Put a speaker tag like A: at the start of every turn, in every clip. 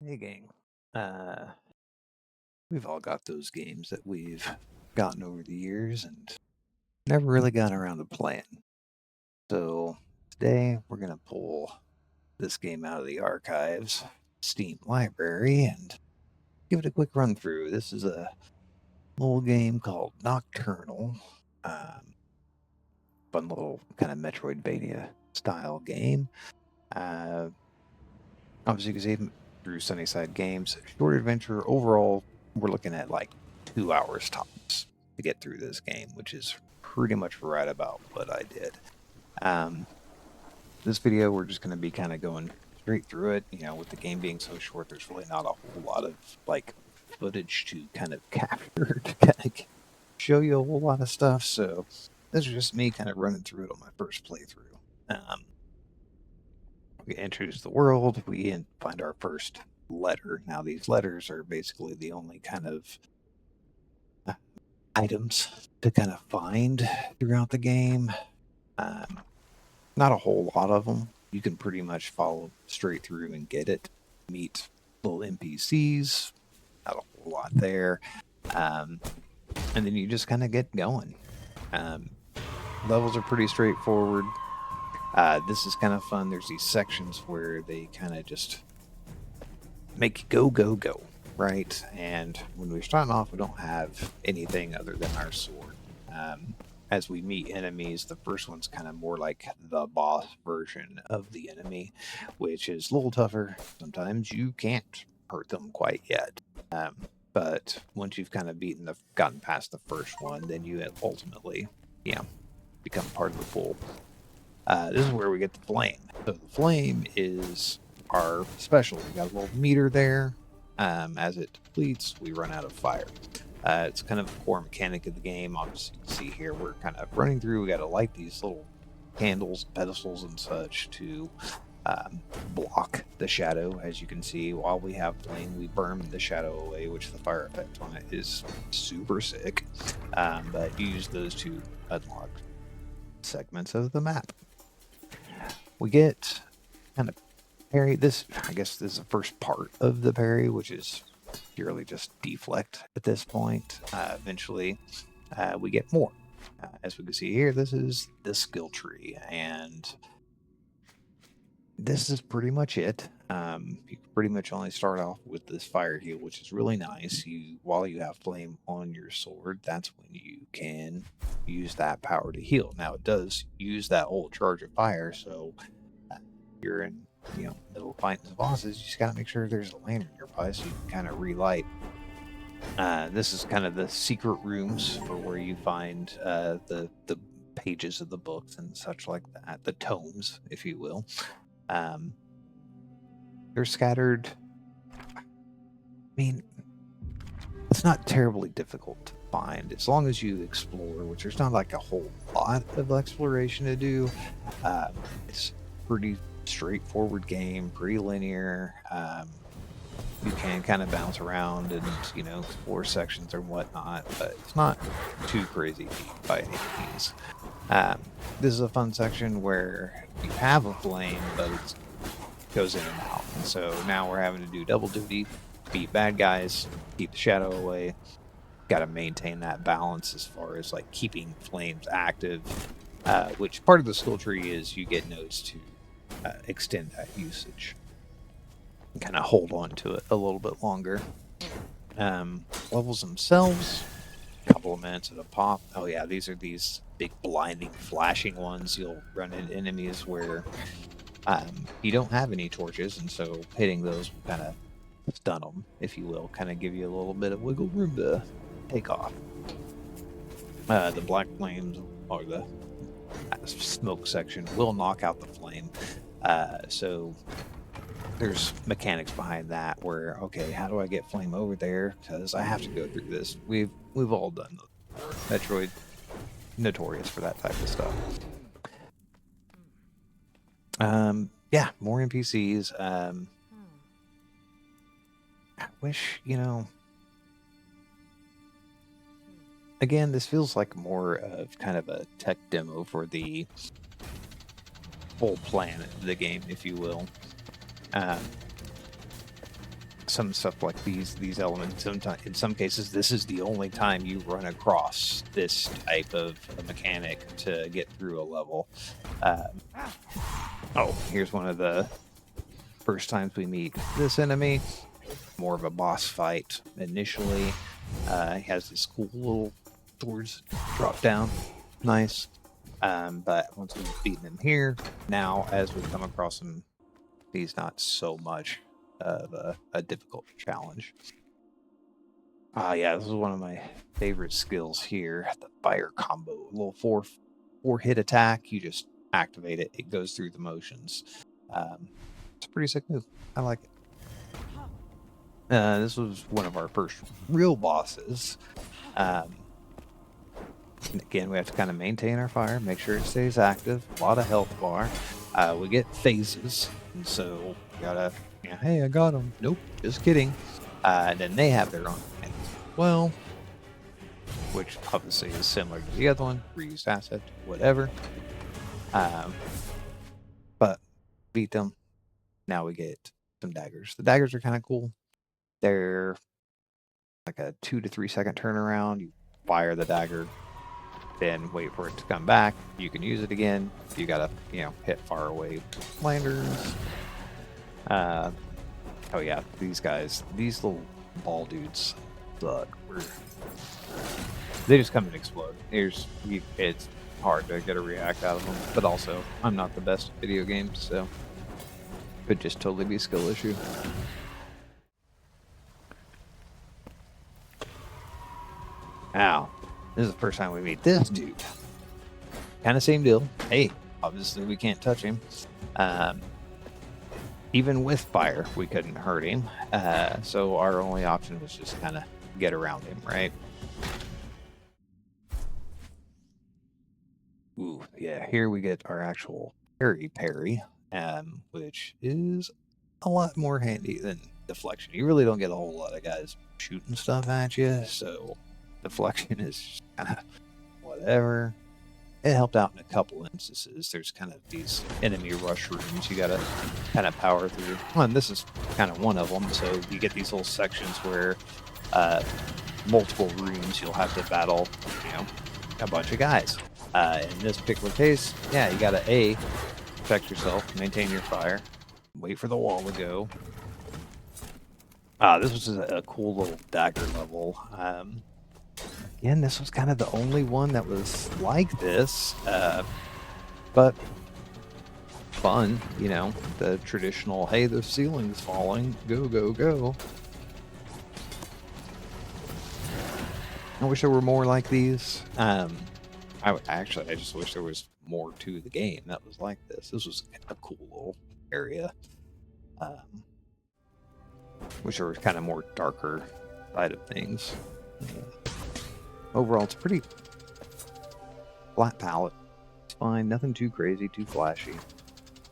A: Hey, gang. Uh, we've all got those games that we've gotten over the years and never really got around to playing. So today we're gonna pull this game out of the archives, Steam library, and give it a quick run through. This is a little game called Nocturnal. Um, Fun little kind of Metroidvania style game. Uh, Obviously, you can see it through Sunnyside Games. Short adventure. Overall, we're looking at like 2 hours tops to get through this game, which is pretty much right about what I did. Um, this video, we're just going to be kind of going straight through it. You know, with the game being so short, there's really not a whole lot of like footage to kind of capture to kind of show you a whole lot of stuff. So this is just me kind of running through it on my first playthrough. We introduce the world. We find our first letter. Now, these letters are basically the only kind of uh, items to kind of find throughout the game. Um, Not a whole lot of them. You can pretty much follow straight through and get it. Meet little NPCs. Not a whole lot there. Um, and then you just kind of get going. Um, Levels are pretty straightforward. This is kind of fun. There's these sections where they kind of just make you go, go, go, right? And when we're starting off, we don't have anything other than our sword. As we meet enemies, the first one's kind of more like the boss version of the enemy, which is a little tougher. Sometimes you can't hurt them quite yet. But once you've kind of gotten past the first one, then you ultimately, become part of the pool. This is where we get the flame. So the flame is our special. We got a little meter there. As it depletes, we run out of fire. It's kind of a core mechanic of the game. Obviously, you can see here we're kind of running through. We got to light these little candles, pedestals, and such to block the shadow. As you can see, while we have flame, we burn the shadow away, which the fire effect on it is super sick. But you use those to unlock segments of the map. We get kind of parry. I guess this is the first part of the parry, which is purely just deflect at this point. Eventually, we get more. As we can see here, this is the skill tree, and this is pretty much it. You can pretty much only start off with this fire heal, which is really nice. While you have flame on your sword, that's when you can use that power to heal. Now it does use that whole charge of fire, so you're in middle of fighting the bosses, you just got to make sure there's a lantern nearby so you can kind of relight. This is kind of the secret rooms for where you find the pages of the books and such like that, the tomes, if you will. They're scattered. I mean, it's not terribly difficult to find as long as you explore, which there's not like a whole lot of exploration to do. It's pretty straightforward game, pretty linear. You can kind of bounce around and explore sections or whatnot, but it's not too crazy deep by any means. This is a fun section where you have a flame, but it goes in and out, and so now we're having to do double duty, beat bad guys, keep the shadow away. Got to maintain that balance as far as like keeping flames active, which part of the skill tree is you get nodes to extend that usage and kind of hold on to it a little bit longer. Levels themselves, a couple of minutes at a pop. Oh yeah, these are these big blinding flashing ones. You'll run into enemies where you don't have any torches, and so hitting those will kind of stun them, if you will, kind of give you a little bit of wiggle room to take off. The black flames, or the smoke section, will knock out the flame. So there's mechanics behind that where, okay, how do I get flame over there? Because I have to go through this. We've all done those before. Metroid, notorious for that type of stuff. Yeah, more NPCs. I wish, again, this feels like more of kind of a tech demo for the full plan of the game, if you will. some stuff like these elements. Sometimes, in some cases, this is the only time you run across this type of a mechanic to get through a level. Oh, here's one of the first times we meet this enemy. More of a boss fight initially. He has this cool little swords drop down. Nice. But once we've beaten him here, now as we come across him, he's not so much of a difficult challenge. Yeah, this is one of my favorite skills here. The fire combo. A little four hit attack. You just activate it. It goes through the motions. It's a pretty sick move. I like it. This was one of our first real bosses. Again, we have to kind of maintain our fire, make sure it stays active. A lot of health bar. We get phases, and so we gotta, hey, I got them. Nope, just kidding. And then they have their own things as well, which obviously is similar to the other one. Reused asset, whatever. But beat them. Now we get some daggers. The daggers are kind of cool. They're like a 2 to 3 second turnaround. You fire the dagger, then wait for it to come back. You can use it again. You gotta, hit far away landers. Oh yeah, these little ball dudes suck. They just come and explode. It's hard to get a react out of them, but also I'm not the best at video games, so could just totally be a skill issue. Now, this is the first time we meet this dude. Kind of same deal. Hey, obviously we can't touch him. Even with fire, we couldn't hurt him. So our only option was just kind of get around him, right? Ooh, yeah, here we get our actual parry, which is a lot more handy than deflection. You really don't get a whole lot of guys shooting stuff at you, so deflection is kind of whatever. It helped out in a couple instances. There's kind of these enemy rush rooms you gotta kind of power through. Well, and this is kind of one of them. So you get these little sections where multiple rooms you'll have to battle, a bunch of guys. In this particular case, yeah, you gotta protect yourself, maintain your fire, wait for the wall to go. This was a cool little dagger level. Again, this was kind of the only one that was like this, but fun, the traditional, hey, the ceiling's falling, go, go, go. I wish there were more like these. I just wish there was more to the game that was like this. This was a cool little area. Wish there was kind of more darker side of things. Overall, it's a pretty flat palette. It's fine, nothing too crazy, too flashy.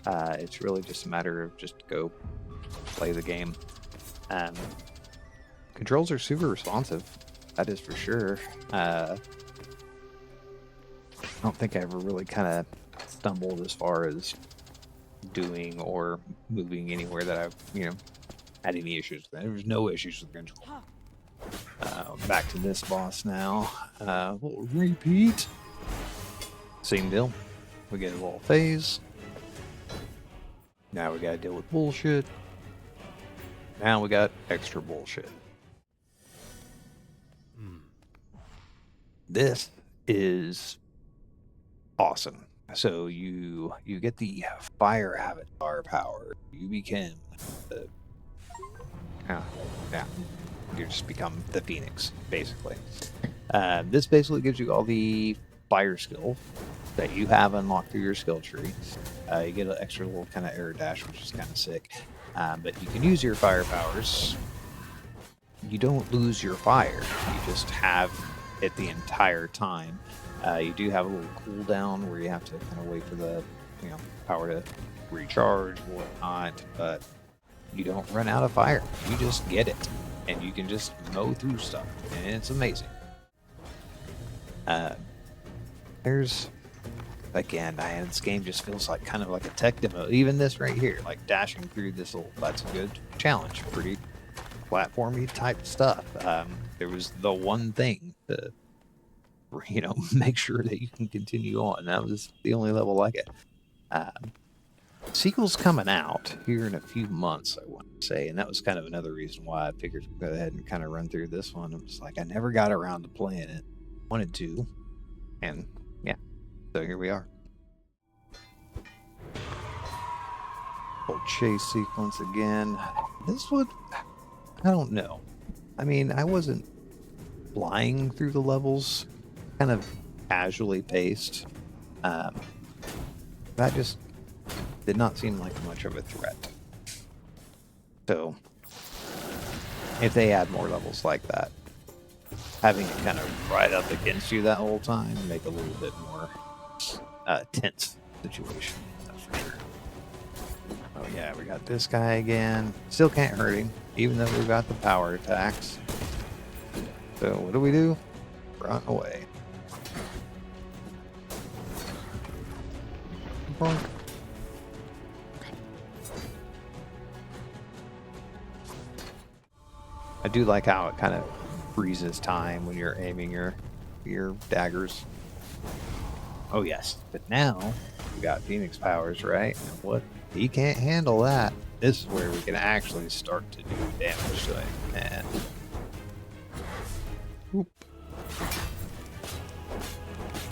A: It's really just a matter of just go play the game. Controls are super responsive, that is for sure. I don't think I ever really kind of stumbled as far as doing or moving anywhere that I've, had any issues with. There was no issues with control. Back to this boss now. We'll repeat. Same deal. We get a little phase. Now we gotta deal with bullshit. Now we got extra bullshit. This is awesome. So you get the fire avatar power. You become the you just become the Phoenix, basically. This basically gives you all the fire skill that you have unlocked through your skill tree. You get an extra little kind of air dash, which is kind of sick. But you can use your fire powers. You don't lose your fire. You just have it the entire time. You do have a little cooldown where you have to kind of wait for the power to recharge, whatnot, but you don't run out of fire. You just get it, and you can just mow through stuff, and it's amazing. There's, again, man, this game just feels like kind of like a tech demo. Even this right here, like dashing through this little, that's a good challenge. platformy type stuff. There was the one thing to, make sure that you can continue on. That was the only level like it. Sequel's coming out here in a few months, I want to say, and that was kind of another reason why I figured to go ahead and kind of run through this one. It was like I never got around to playing it. Wanted to, and yeah, so here we are. Full chase sequence again. This would, I don't know. I mean, I wasn't flying through the levels, kind of casually paced. That just did not seem like much of a threat. So, if they add more levels like that, having it kind of right up against you that whole time, make a little bit more tense situation, that's for sure. Oh yeah, we got this guy again. Still can't hurt him, even though we've got the power attacks. So what do? Run away. I do like how it kind of freezes time when you're aiming your daggers. Oh yes, but now we got Phoenix powers, right? And what? He can't handle that. This is where we can actually start to do damage to him. And whoop.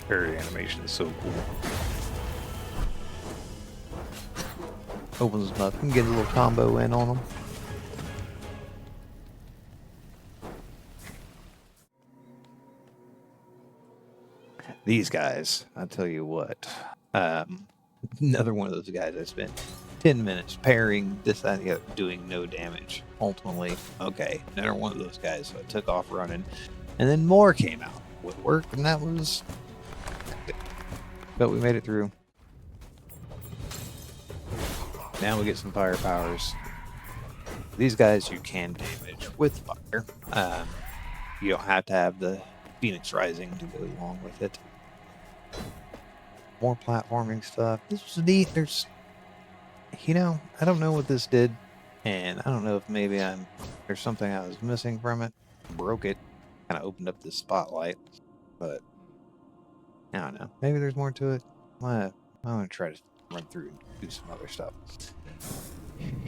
A: Parry animation is so cool. Opens them up and get a little combo in on them. These guys, I'll tell you what. Another one of those guys I spent 10 minutes parrying this, that, and the other, doing no damage. Ultimately, okay, another one of those guys. So I took off running, and then more came out with work, and that was. But we made it through. Now we get some fire powers. These guys you can damage with fire. You don't have to have the Phoenix Rising to go along with it. More platforming stuff. This was neat. There's, I don't know what this did, and I don't know if maybe there's something I was missing from it. Broke it. Kind of opened up this spotlight, but I don't know. Maybe there's more to it. I'm gonna try to run through and do some other stuff.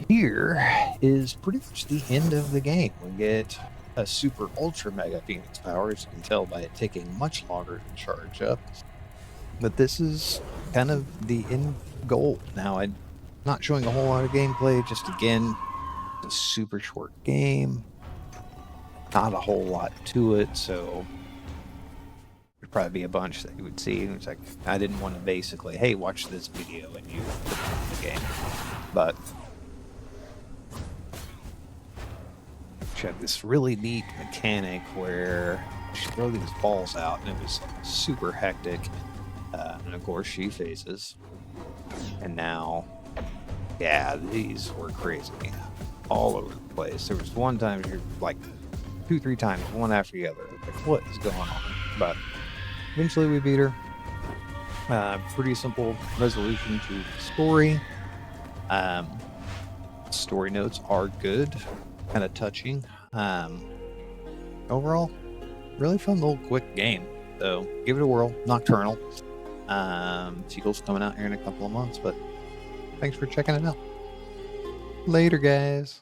A: Here is pretty much the end of the game. We get a super ultra mega Phoenix power, as you can tell by it taking much longer to charge up. But this is kind of the end goal. Now, I'm not showing a whole lot of gameplay, just again, it's a super short game. Not a whole lot to it, so there'd probably be a bunch that you would see. And it's like, I didn't want to basically, hey, watch this video and you put it in the game. But she had this really neat mechanic where she throw these balls out, and it was super hectic. And of course, she phases. And now, yeah, these were crazy. All over the place. There was one time you're like 2-3 times, one after the other. Like, what is going on? But eventually we beat her. Pretty simple resolution to the story. Story notes are good, kind of touching. Overall, really fun little quick game. So give it a whirl. Nocturnal. Sequel's coming out here in a couple of months, but thanks for checking it out. Later, guys.